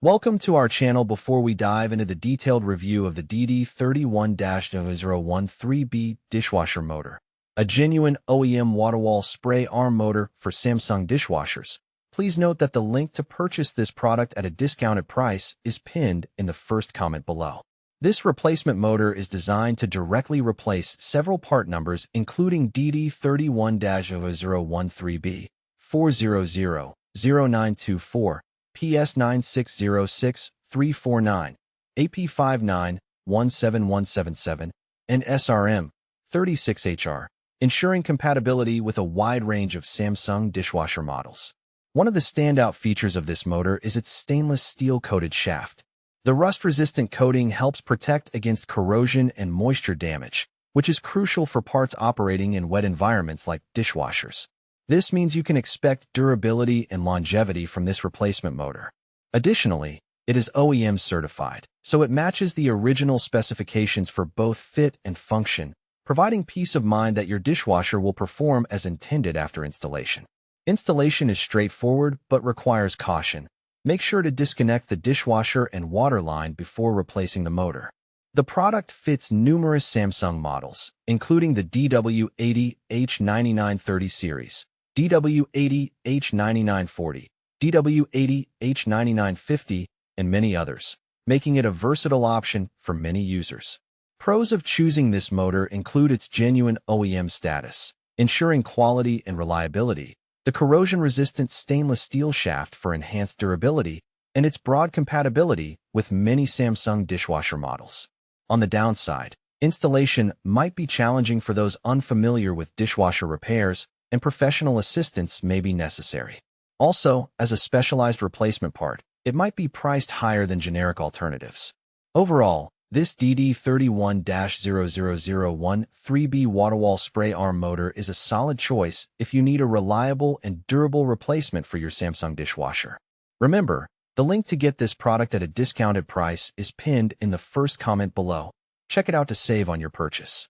Welcome to our channel. Before we dive into the detailed review of the DD31-00013B dishwasher motor, a genuine OEM WaterWall spray arm motor for Samsung dishwashers, please note that the link to purchase this product at a discounted price is pinned in the first comment below. This replacement motor is designed to directly replace several part numbers including DD31-00013B, 4000924, PS9606349, AP5917177, and SRM36HR, ensuring compatibility with a wide range of Samsung dishwasher models. One of the standout features of this motor is its stainless steel-coated shaft. The rust-resistant coating helps protect against corrosion and moisture damage, which is crucial for parts operating in wet environments like dishwashers. This means you can expect durability and longevity from this replacement motor. Additionally, it is OEM certified, so it matches the original specifications for both fit and function, providing peace of mind that your dishwasher will perform as intended after installation. Installation is straightforward but requires caution. Make sure to disconnect the dishwasher and water line before replacing the motor. The product fits numerous Samsung models, including the DW80H9930 series, DW80H9940, DW80H9950, and many others, making it a versatile option for many users. Pros of choosing this motor include its genuine OEM status, ensuring quality and reliability, the corrosion-resistant stainless steel shaft for enhanced durability, and its broad compatibility with many Samsung dishwasher models. On the downside, installation might be challenging for those unfamiliar with dishwasher repairs, and professional assistance may be necessary. Also, as a specialized replacement part, it might be priced higher than generic alternatives. Overall, this DD31-00013B WaterWall spray arm motor is a solid choice if you need a reliable and durable replacement for your Samsung dishwasher. Remember, the link to get this product at a discounted price is pinned in the first comment below. Check it out to save on your purchase.